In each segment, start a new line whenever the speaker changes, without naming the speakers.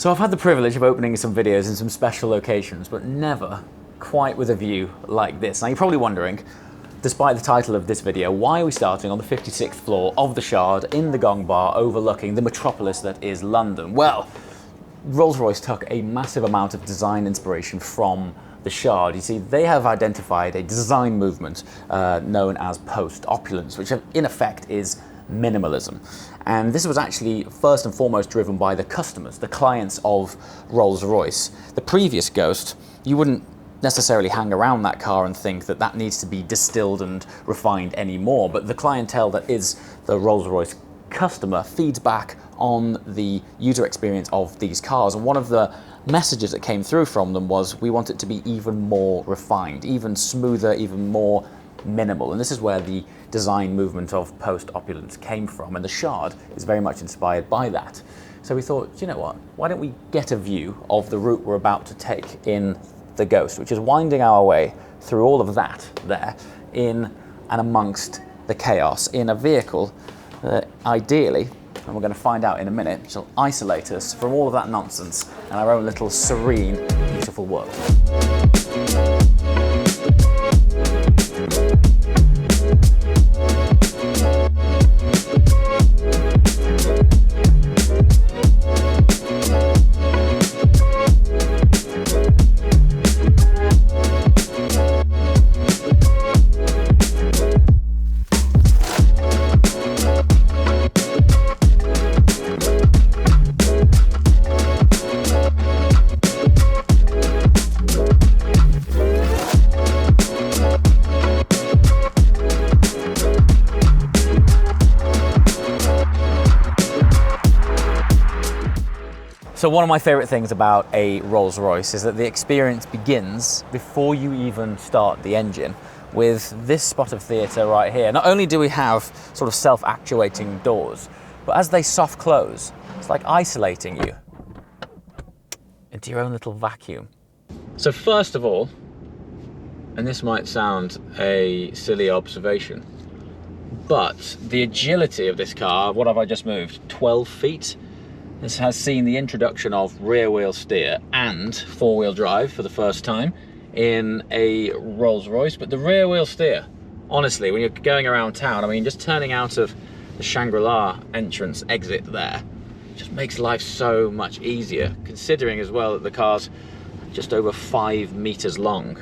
So I've had the privilege of opening some videos in some special locations, but never quite with a view like this. Now you're probably wondering, despite the title of this video, why are we starting on the 56th floor of the Shard in the Gong Bar overlooking the metropolis that is London? Well, Rolls-Royce took a massive amount of design inspiration from the Shard. You see, they have identified a design movement known as post-opulence, which in effect is minimalism. And this was actually first and foremost driven by the customers, the clients of Rolls-Royce. The previous Ghost, you wouldn't necessarily hang around that car and think that that needs to be distilled and refined anymore, but the clientele that is the Rolls-Royce customer feeds back on the user experience of these cars. And one of the messages that came through from them was, we want it to be even more refined, even smoother, even more minimal. And this is where the design movement of post-opulence came from, and the Shard is very much inspired by that. So we thought, you know what, why don't we get a view of the route we're about to take in the Ghost, which is winding our way through all of that there in and amongst the chaos in a vehicle that ideally, and we're going to find out in a minute, shall isolate us from all of that nonsense and our own little serene, beautiful world. So one of my favorite things about a Rolls Royce is that the experience begins before you even start the engine with this spot of theatre right here. Not only do we have sort of self-actuating doors, but as they soft close, it's like isolating you into your own little vacuum. So first of all, and this might sound a silly observation, but the agility of this car, what have I just moved? 12 feet? This has seen the introduction of rear-wheel steer and four-wheel drive for the first time in a Rolls-Royce. But the rear-wheel steer, honestly, when you're going around town, I mean, just turning out of the Shangri-La entrance exit there, just makes life so much easier, considering as well that the car's just over 5 meters long.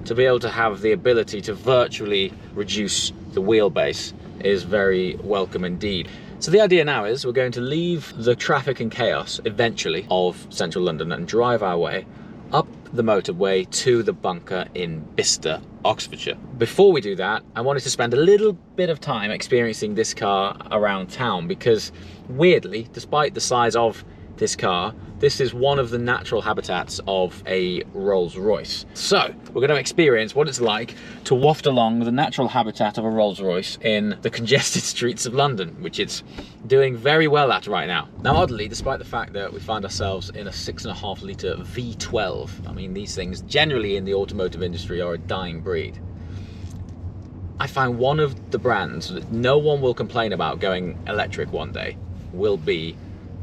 To be able to have the ability to virtually reduce the wheelbase is very welcome indeed. So the idea now is we're going to leave the traffic and chaos eventually of central London and drive our way up the motorway to the bunker in Bicester, Oxfordshire. Before we do that, I wanted to spend a little bit of time experiencing this car around town, because weirdly, despite the size of this car, this is one of the natural habitats of a Rolls-Royce. So we're going to experience what it's like to waft along the natural habitat of a Rolls-Royce in the congested streets of London, which it's doing very well at right now. Now, oddly, despite the fact that we find ourselves in a 6.5 litre V12, I mean, these things generally in the automotive industry are a dying breed. I find one of the brands that no one will complain about going electric one day will be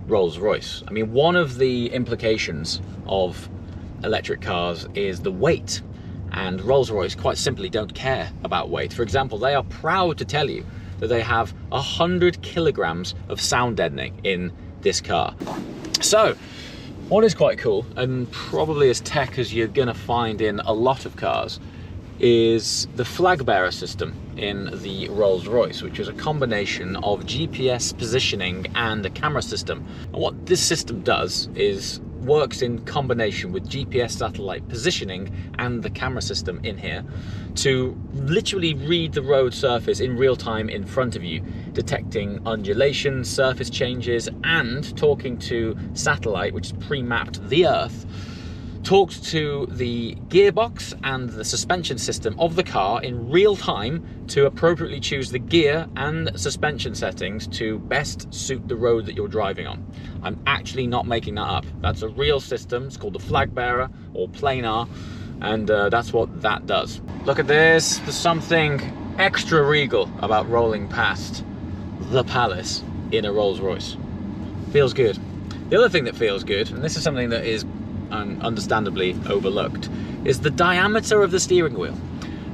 Rolls-Royce. I mean, one of the implications of electric cars is the weight, and Rolls-Royce quite simply don't care about weight. For example, they are proud to tell you that they have 100 kilograms of sound deadening in this car. So what is quite cool, and probably as tech as you're gonna find in a lot of cars, is the flag bearer system in the Rolls-Royce, which is a combination of GPS positioning and a camera system. And what this system does is works in combination with GPS satellite positioning and the camera system in here to literally read the road surface in real time in front of you, detecting undulations, surface changes, and talking to satellite, which is pre-mapped the Earth, talks to the gearbox and the suspension system of the car in real time to appropriately choose the gear and suspension settings to best suit the road that you're driving on. I'm actually not making that up. That's a real system. It's called the flag bearer or planar, and that's what that does. Look at this. There's something extra regal about rolling past the palace in a Rolls Royce. Feels good. The other thing that feels good, and this is something that is understandably overlooked, is the diameter of the steering wheel.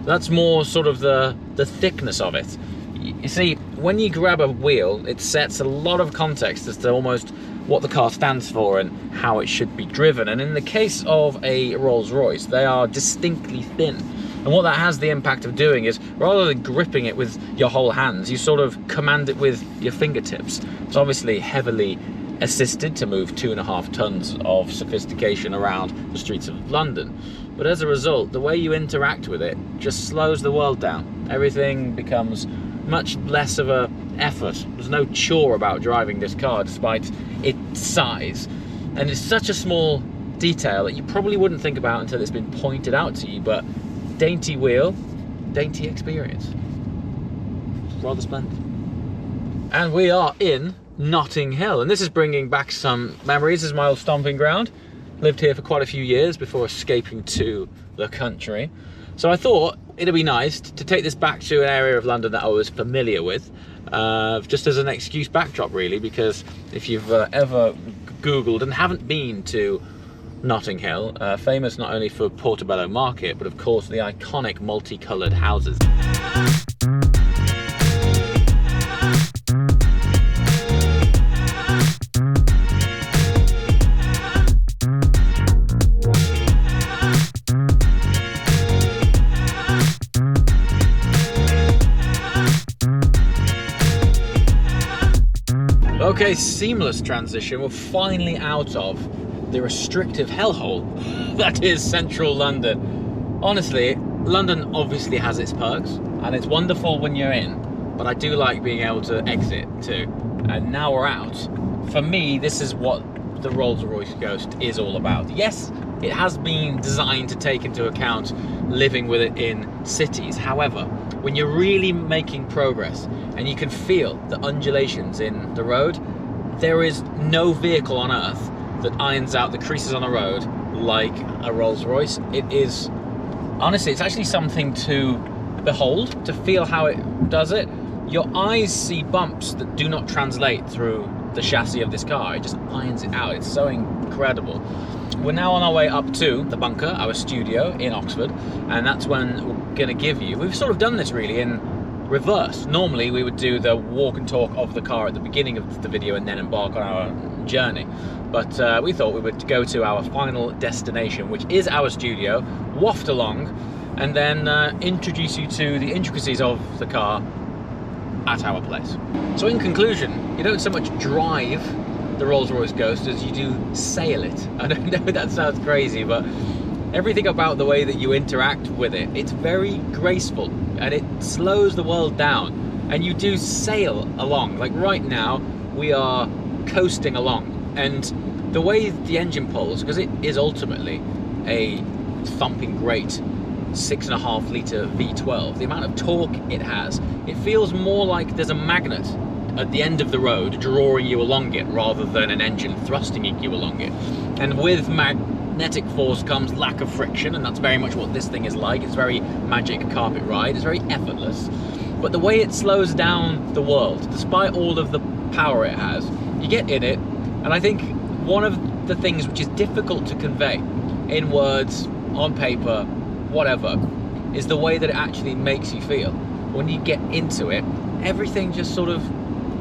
That's more sort of the thickness of it. You see, when you grab a wheel, it sets a lot of context as to almost what the car stands for and how it should be driven. And in the case of a Rolls Royce, they are distinctly thin. And what that has the impact of doing is, rather than gripping it with your whole hands, you sort of command it with your fingertips. It's obviously heavily assisted to move 2.5 tons of sophistication around the streets of London. But as a result, the way you interact with it just slows the world down. Everything becomes much less of a effort. There's no chore about driving this car despite its size. And it's such a small detail that you probably wouldn't think about until it's been pointed out to you, but dainty wheel, dainty experience. It's rather splendid. And we are in Notting Hill, and this is bringing back some memories. This is my old stomping ground. Lived here for quite a few years before escaping to the country. So I thought it'd be nice to take this back to an area of London that I was familiar with, just as an excuse backdrop really, because if you've ever Googled and haven't been to Notting Hill, famous not only for Portobello Market, but of course the iconic multicoloured houses. Okay, seamless transition. We're finally out of the restrictive hellhole that is central London. Honestly, London obviously has its perks, and it's wonderful when you're in, but I do like being able to exit too. And now we're out. For me, this is what the Rolls Royce Ghost is all about. Yes, it has been designed to take into account living with it in cities. However, when you're really making progress and you can feel the undulations in the road, there is no vehicle on earth that irons out the creases on a road like a Rolls Royce. It is, honestly, it's actually something to behold, to feel how it does it. Your eyes see bumps that do not translate through the chassis of this car. It just irons it out. It's so incredible. We're now on our way up to the bunker, our studio in Oxford, and that's when we're going to give you, we've sort of done this really in reverse. Normally we would do the walk and talk of the car at the beginning of the video and then embark on our journey, but we thought we would go to our final destination, which is our studio, waft along, and then introduce you to the intricacies of the car at our place. So in conclusion, you don't so much drive the Rolls Royce Ghost as you do sail it. I don't know if that sounds crazy, but everything about the way that you interact with it, it's very graceful and it slows the world down, and you do sail along. Like right now we are coasting along, and the way the engine pulls, because it is ultimately a thumping great 6.5 litre V12, the amount of torque it has, it feels more like there's a magnet at the end of the road drawing you along it rather than an engine thrusting you along it. And with magnetic force comes lack of friction, and that's very much what this thing is like. It's very magic carpet ride, it's very effortless, but the way it slows down the world, despite all of the power it has, you get in it, and I think one of the things which is difficult to convey in words, on paper, whatever, is the way that it actually makes you feel. When you get into it, everything just sort of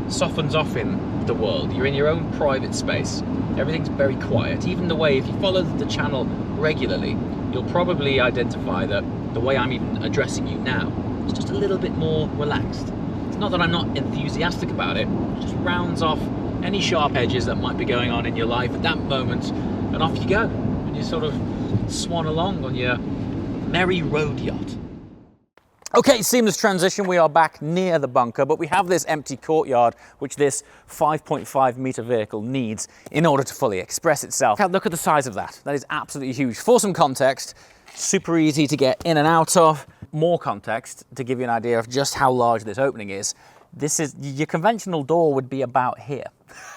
softens off in the world. You're in your own private space. Everything's very quiet. Even the way, if you follow the channel regularly, you'll probably identify that the way I'm even addressing you now is just a little bit more relaxed. It's not that I'm not enthusiastic about it, it just rounds off any sharp edges that might be going on in your life at that moment, and off you go. And you sort of swan along on your merry road yacht. Okay, seamless transition. We are back near the bunker, but we have this empty courtyard which this 5.5 metre vehicle needs in order to fully express itself. Look at the size of that. That is absolutely huge. For some context, super easy to get in and out of. More context to give you an idea of just how large this opening is. This is, your conventional door would be about here,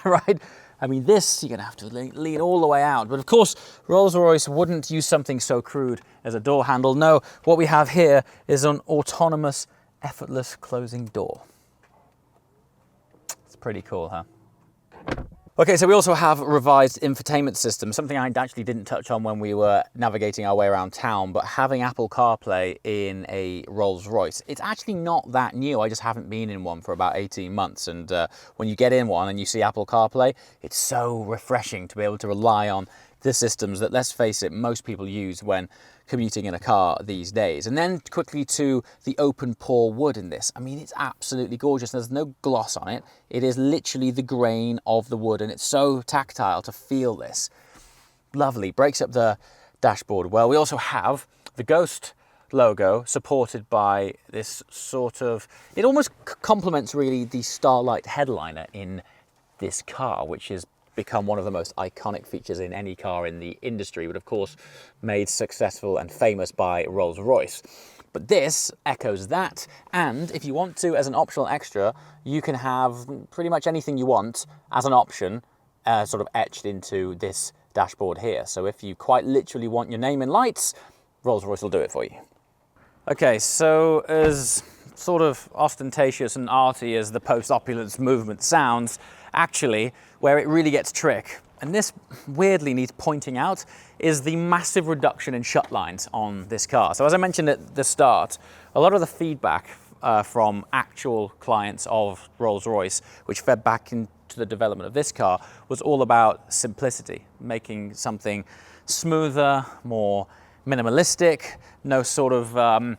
right? I mean, this, you're gonna have to lean all the way out. But of course, Rolls-Royce wouldn't use something so crude as a door handle. No, what we have here is an autonomous, effortless closing door. It's pretty cool, huh? Okay, so we also have a revised infotainment system, something I actually didn't touch on when we were navigating our way around town, but having Apple CarPlay in a Rolls Royce, it's actually not that new. I just haven't been in one for about 18 months. And when you get in one and you see Apple CarPlay, it's so refreshing to be able to rely on the systems that, let's face it, most people use when commuting in a car these days. And then quickly to the open pore wood in this. I mean, it's absolutely gorgeous. There's no gloss on it. It is literally the grain of the wood, and it's so tactile to feel this. Lovely, breaks up the dashboard well. We also have the Ghost logo supported by this sort of, it almost complements really the Starlight headliner in this car, which is become one of the most iconic features in any car in the industry, but of course made successful and famous by Rolls Royce. But this echoes that, and if you want to, as an optional extra, you can have pretty much anything you want as an option sort of etched into this dashboard here. So if you quite literally want your name in lights, Rolls Royce will do it for you. Okay, so as sort of ostentatious and arty as the post-opulence movement sounds, actually, where it really gets trick, and this weirdly needs pointing out, is the massive reduction in shut lines on this car. So as I mentioned at the start, a lot of the feedback from actual clients of Rolls-Royce, which fed back into the development of this car, was all about simplicity, making something smoother, more minimalistic, no sort of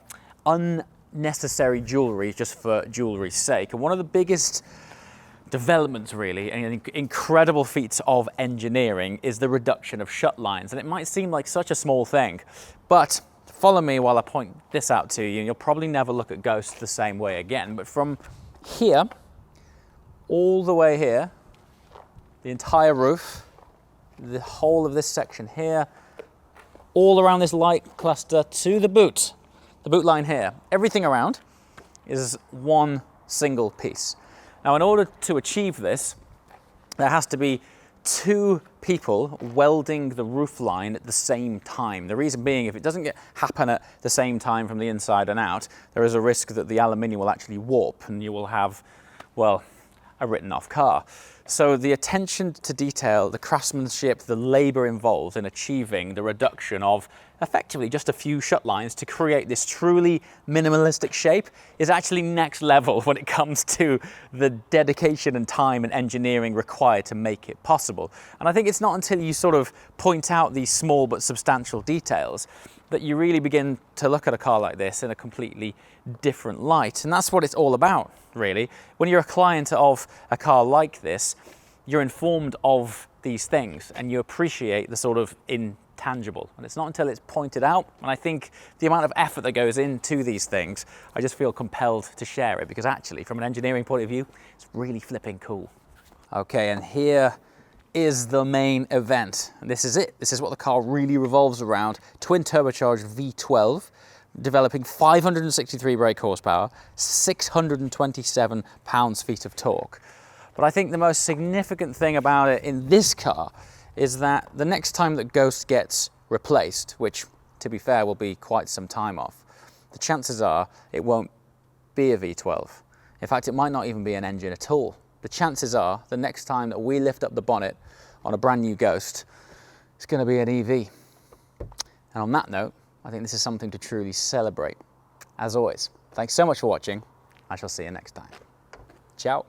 unnecessary jewelry just for jewelry's sake. And one of the biggest developments really, and incredible feats of engineering, is the reduction of shut lines. And it might seem like such a small thing, but follow me while I point this out to you, and you'll probably never look at Ghost the same way again. But from here, all the way here, the entire roof, the whole of this section here, all around this light cluster to the boot line here, everything around is one single piece. Now, in order to achieve this, there has to be two people welding the roof line at the same time. The reason being, if it doesn't happen at the same time from the inside and out, there is a risk that the aluminium will actually warp and you will have, well, a written off car. So the attention to detail, the craftsmanship, the labor involved in achieving the reduction of effectively just a few shut lines to create this truly minimalistic shape is actually next level when it comes to the dedication and time and engineering required to make it possible. And I think it's not until you sort of point out these small but substantial details that you really begin to look at a car like this in a completely different light. And that's what it's all about, really. When you're a client of a car like this, you're informed of these things and you appreciate the sort of intangible. And it's not until it's pointed out, and I think the amount of effort that goes into these things, I just feel compelled to share it, because actually, from an engineering point of view, it's really flipping cool. Okay, and here is the main event. And this is it. This is what the car really revolves around. Twin turbocharged V12, developing 563 brake horsepower, 627 pounds-feet of torque. But I think the most significant thing about it in this car is that the next time that Ghost gets replaced, which to be fair will be quite some time off, the chances are it won't be a V12. In fact, it might not even be an engine at all. The chances are the next time that we lift up the bonnet on a brand new Ghost, it's going to be an EV. And on that note, I think this is something to truly celebrate. As always, thanks so much for watching. I shall see you next time. Ciao.